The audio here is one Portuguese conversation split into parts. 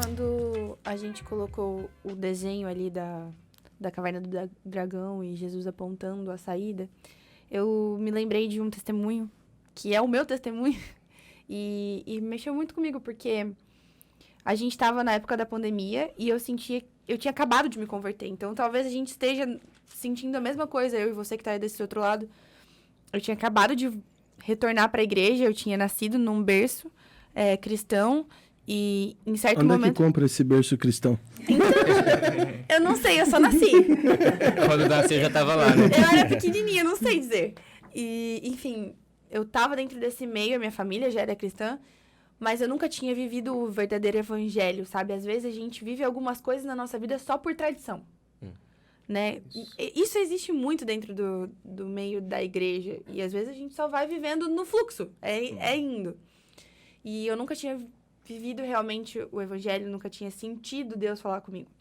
quando a gente colocou o desenho ali da Caverna do Dragão e Jesus apontando a saída, eu me lembrei de um testemunho, que é o meu testemunho, e mexeu muito comigo, porque a gente estava na época da pandemia e eu tinha acabado de me converter. Então, talvez a gente esteja sentindo a mesma coisa, eu e você que está aí desse outro lado. Eu tinha acabado de retornar para a igreja, eu tinha nascido num berço cristão e em certo momento... Onde é que compra esse berço cristão? Então, eu não sei, eu só nasci. Quando nasceu, eu já tava lá, né? Eu era pequenininha, não sei dizer. E, enfim, eu tava dentro desse meio, a minha família já era cristã, mas eu nunca tinha vivido o verdadeiro evangelho, sabe? Às vezes a gente vive algumas coisas na nossa vida só por tradição, né? Isso existe muito dentro do meio da igreja. E às vezes a gente só vai vivendo no fluxo, indo. E eu nunca tinha vivido realmente o evangelho, nunca tinha sentido Deus falar comigo.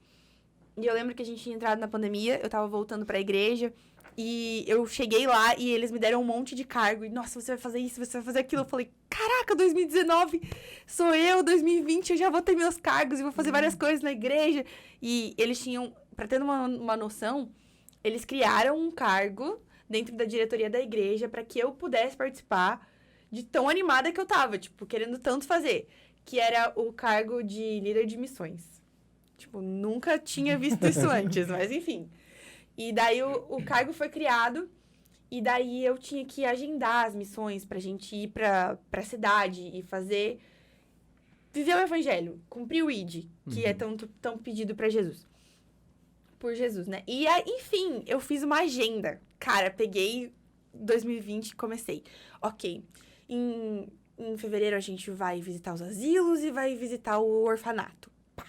E eu lembro que a gente tinha entrado na pandemia, eu tava voltando pra igreja, e eu cheguei lá e eles me deram um monte de cargo. E, nossa, você vai fazer isso, você vai fazer aquilo. Eu falei, caraca, 2019 sou eu, 2020 eu já vou ter meus cargos e vou fazer várias coisas na igreja. E eles tinham, pra ter uma noção, eles criaram um cargo dentro da diretoria da igreja pra que eu pudesse participar de tão animada que eu tava, tipo, querendo tanto fazer. Que era o cargo de líder de missões. Tipo, nunca tinha visto isso antes, mas enfim. E daí o cargo foi criado, e daí eu tinha que agendar as missões pra gente ir pra cidade e viver o evangelho, cumprir o ID, que é tão pedido pra Jesus. Por Jesus, né? E aí, enfim, eu fiz uma agenda. Cara, peguei 2020 e comecei. Ok, em fevereiro a gente vai visitar os asilos e vai visitar o orfanato. Pá.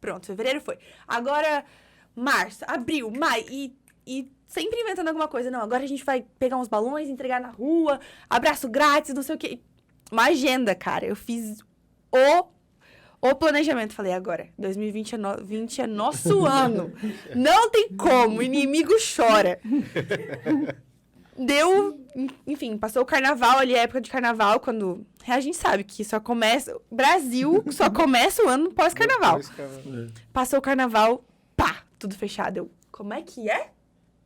Pronto, fevereiro foi. Agora, março, abril, maio, e sempre inventando alguma coisa. Não, agora a gente vai pegar uns balões, entregar na rua, abraço grátis, não sei o quê. Uma agenda, cara. Eu fiz o planejamento. Falei, agora, 2020 é nosso ano. Não tem como, o inimigo chora. Enfim, passou o carnaval ali, a época de carnaval, quando a gente sabe que Brasil só começa o ano pós-carnaval. Passou o carnaval, pá, tudo fechado. Eu, como é que é?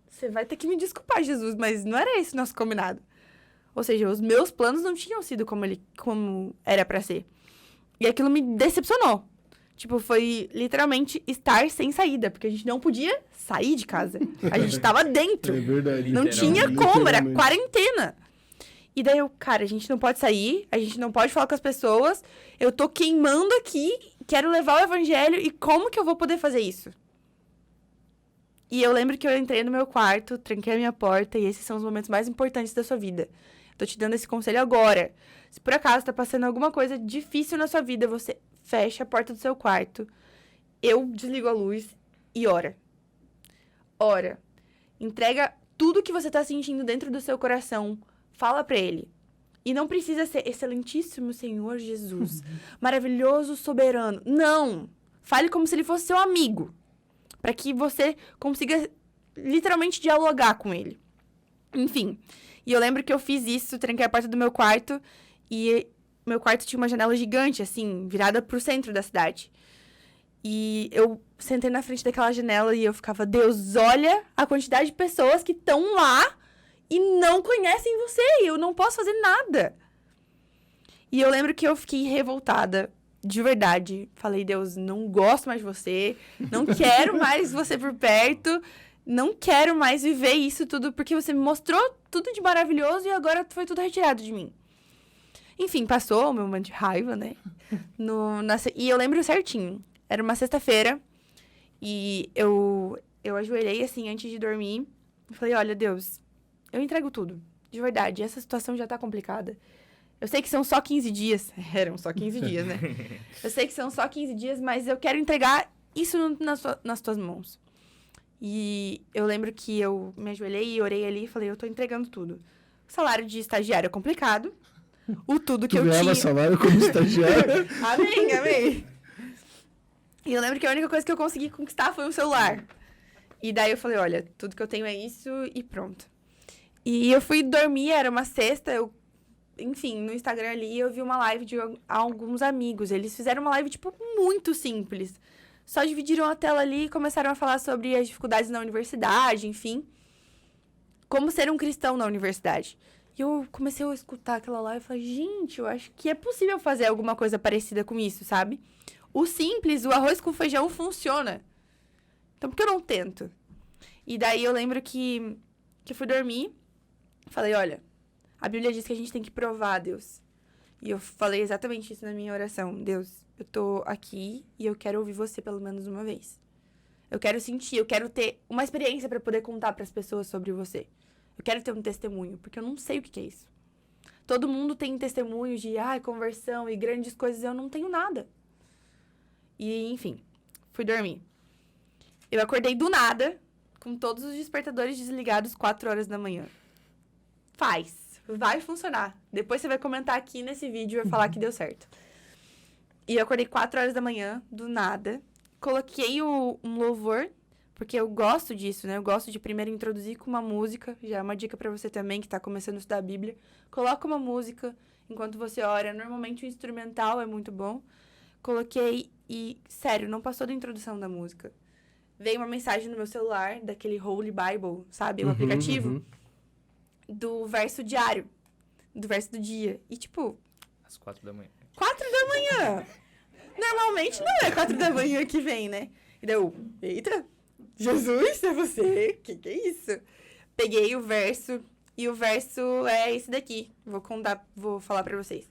Você vai ter que me desculpar, Jesus, mas não era esse o nosso combinado. Ou seja, os meus planos não tinham sido como era pra ser. E aquilo me decepcionou. Tipo, foi literalmente estar sem saída, porque a gente não podia sair de casa. A gente tava dentro. É verdade. Não tinha como, era quarentena. E daí cara, a gente não pode sair, a gente não pode falar com as pessoas, eu tô queimando aqui, quero levar o evangelho, e como que eu vou poder fazer isso? E eu lembro que eu entrei no meu quarto, tranquei a minha porta, e esses são os momentos mais importantes da sua vida. Tô te dando esse conselho agora. Se por acaso tá passando alguma coisa difícil na sua vida, você fecha a porta do seu quarto, eu desligo a luz e ora. Ora. Entrega tudo que você tá sentindo dentro do seu coração. Fala pra ele. E não precisa ser excelentíssimo Senhor Jesus, maravilhoso, soberano. Não! Fale como se ele fosse seu amigo. Pra que você consiga literalmente dialogar com ele. Enfim. E eu lembro que eu fiz isso, tranquei a porta do meu quarto e meu quarto tinha uma janela gigante, assim, virada pro centro da cidade. E eu sentei na frente daquela janela e eu ficava, Deus, olha a quantidade de pessoas que estão lá e não conhecem você. E eu não posso fazer nada. E eu lembro que eu fiquei revoltada, de verdade. Falei, Deus, não gosto mais de você, não quero mais você por perto, não quero mais viver isso tudo, porque você me mostrou tudo de maravilhoso e agora foi tudo retirado de mim. Enfim, passou o meu momento de raiva, né? E eu lembro certinho. Era uma sexta-feira. E eu ajoelhei, assim, antes de dormir. E falei, olha, Deus, eu entrego tudo. De verdade, essa situação já tá complicada. Eu sei que são só 15 dias. Eram só 15 dias, né? Eu sei que são só 15 dias, mas eu quero entregar isso nas tuas mãos. E eu lembro que eu me ajoelhei e orei ali e falei, eu tô entregando tudo. O salário de estagiário é complicado. O tudo que eu tinha... Tu ganhava salário como estagiário? Amém. E eu lembro que a única coisa que eu consegui conquistar foi um celular. E daí eu falei, olha, tudo que eu tenho é isso e pronto. E eu fui dormir, era uma sexta, eu enfim, no Instagram ali, eu vi uma live de alguns amigos. Eles fizeram uma live, tipo, muito simples. Só dividiram a tela ali e começaram a falar sobre as dificuldades na universidade, enfim. Como ser um cristão na universidade. E eu comecei a escutar aquela live e falei, gente, eu acho que é possível fazer alguma coisa parecida com isso, sabe? O simples, o arroz com feijão funciona. Então, por que eu não tento? E daí eu lembro que eu fui dormir. Falei, olha, a Bíblia diz que a gente tem que provar a Deus. E eu falei exatamente isso na minha oração. Deus, eu tô aqui e eu quero ouvir você pelo menos uma vez. Eu quero sentir, eu quero ter uma experiência pra poder contar pras pessoas sobre você. Eu quero ter um testemunho, porque eu não sei o que é isso. Todo mundo tem testemunhos de conversão e grandes coisas, eu não tenho nada. E, enfim, fui dormir. Eu acordei do nada, com todos os despertadores desligados 4 horas da manhã. Vai funcionar. Depois você vai comentar aqui nesse vídeo e vai falar que deu certo. E eu acordei 4 horas da manhã, do nada. Coloquei um louvor, porque eu gosto disso, né? Eu gosto de primeiro introduzir com uma música. Já é uma dica pra você também, que tá começando a estudar a Bíblia. Coloca uma música enquanto você ora. Normalmente o instrumental é muito bom. Coloquei e, sério, não passou da introdução da música. Veio uma mensagem no meu celular, daquele Holy Bible, sabe? O aplicativo. Do verso diário. Do verso do dia. E, tipo... Às 4 da manhã. 4 da manhã! Normalmente não é 4 da manhã que vem, né? E daí eu... Eita! Jesus, é você? Que é isso? Peguei o verso. E o verso é esse daqui. Vou falar pra vocês.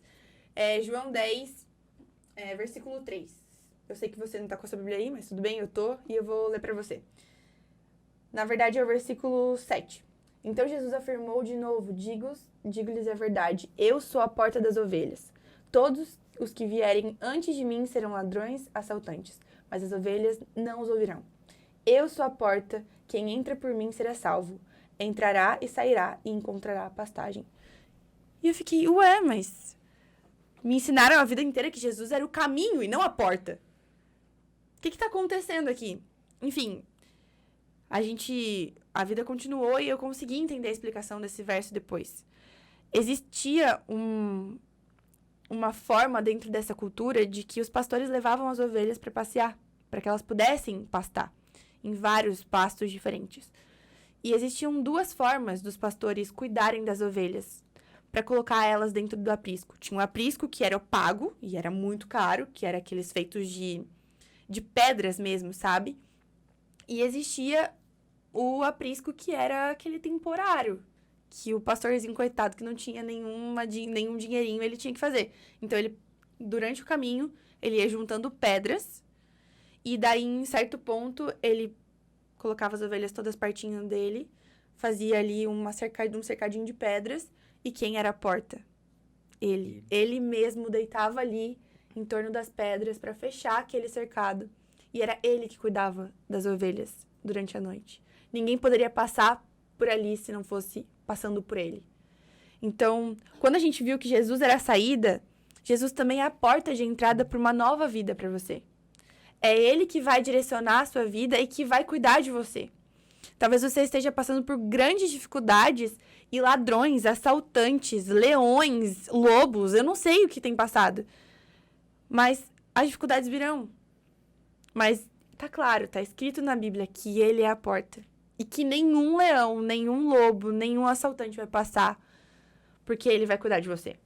É João 10, versículo 3. Eu sei que você não tá com a sua Bíblia aí, mas tudo bem, eu tô. E eu vou ler pra você. Na verdade, é o versículo 7. Então Jesus afirmou de novo, digo-lhes a verdade, eu sou a porta das ovelhas. Todos os que vierem antes de mim serão ladrões, assaltantes, mas as ovelhas não os ouvirão. Eu sou a porta, quem entra por mim será salvo. Entrará e sairá e encontrará a pastagem. E eu fiquei, mas me ensinaram a vida inteira que Jesus era o caminho e não a porta. O que tá acontecendo aqui? Enfim, a vida continuou e eu consegui entender a explicação desse verso depois. Existia uma forma dentro dessa cultura de que os pastores levavam as ovelhas para passear, para que elas pudessem pastar em vários pastos diferentes. E existiam 2 formas dos pastores cuidarem das ovelhas, para colocar elas dentro do aprisco. Tinha um aprisco que era pago, e era muito caro, que era aqueles feitos de pedras mesmo, sabe? E existia o aprisco que era aquele temporário, que o pastorzinho coitado que não tinha nenhum dinheirinho, ele tinha que fazer. Então, durante o caminho, ele ia juntando pedras, e daí, em certo ponto, ele colocava as ovelhas todas pertinho dele, fazia ali um cercadinho de pedras, e quem era a porta? Ele. Ele mesmo deitava ali, em torno das pedras, para fechar aquele cercado. E era ele que cuidava das ovelhas durante a noite. Ninguém poderia passar por ali se não fosse passando por ele. Então, quando a gente viu que Jesus era a saída, Jesus também é a porta de entrada para uma nova vida para você. É ele que vai direcionar a sua vida e que vai cuidar de você. Talvez você esteja passando por grandes dificuldades e ladrões, assaltantes, leões, lobos, eu não sei o que tem passado. Mas as dificuldades virão. Mas tá claro, tá escrito na Bíblia que ele é a porta. E que nenhum leão, nenhum lobo, nenhum assaltante vai passar, porque ele vai cuidar de você.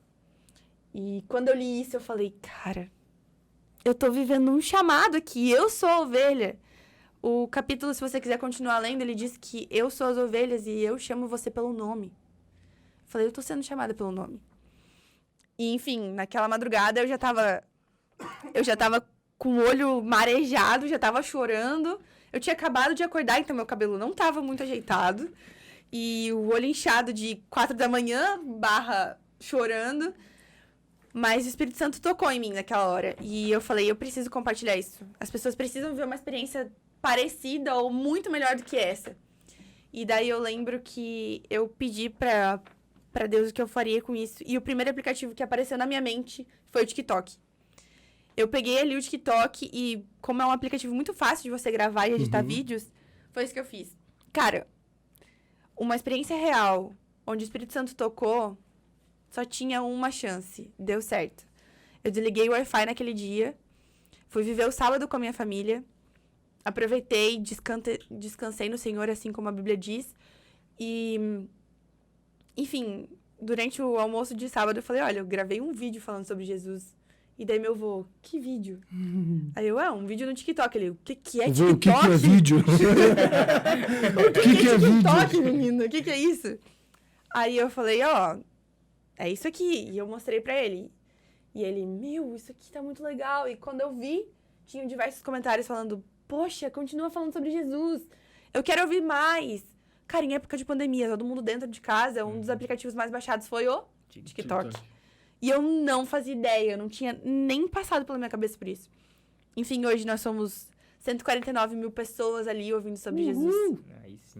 E quando eu li isso, eu falei, cara, eu tô vivendo um chamado aqui, eu sou a ovelha. O capítulo, se você quiser continuar lendo, ele diz que eu sou as ovelhas e eu chamo você pelo nome. Eu falei, eu tô sendo chamada pelo nome. E, enfim, naquela madrugada eu já tava com o olho marejado, já tava chorando. Eu tinha acabado de acordar, então meu cabelo não tava muito ajeitado. E o olho inchado de 4 da manhã, chorando. Mas o Espírito Santo tocou em mim naquela hora. E eu falei, eu preciso compartilhar isso. As pessoas precisam ver uma experiência parecida ou muito melhor do que essa. E daí eu lembro que eu pedi pra Deus o que eu faria com isso. E o primeiro aplicativo que apareceu na minha mente foi o TikTok. Eu peguei ali o TikTok e, como é um aplicativo muito fácil de você gravar e editar vídeos, foi isso que eu fiz. Cara, uma experiência real, onde o Espírito Santo tocou, Só tinha uma chance. Deu certo. Eu desliguei o Wi-Fi naquele dia. Fui viver o sábado com a minha família. Aproveitei, descansei no Senhor, assim como a Bíblia diz. E, enfim, durante o almoço de sábado, eu falei, olha, eu gravei um vídeo falando sobre Jesus. E daí meu avô, que vídeo? Aí eu, um vídeo no TikTok. Ele, o que é TikTok? O que é vídeo? O que é TikTok, menino? O que é isso? Aí eu falei, é isso aqui. E eu mostrei pra ele. E ele, isso aqui tá muito legal. E quando eu vi, tinham diversos comentários falando, poxa, continua falando sobre Jesus. Eu quero ouvir mais. Cara, em época de pandemia, todo mundo dentro de casa, um dos aplicativos mais baixados foi o TikTok. E eu não fazia ideia, eu não tinha nem passado pela minha cabeça por isso. Enfim, hoje nós somos 149 mil pessoas ali ouvindo sobre Jesus. Aí sim.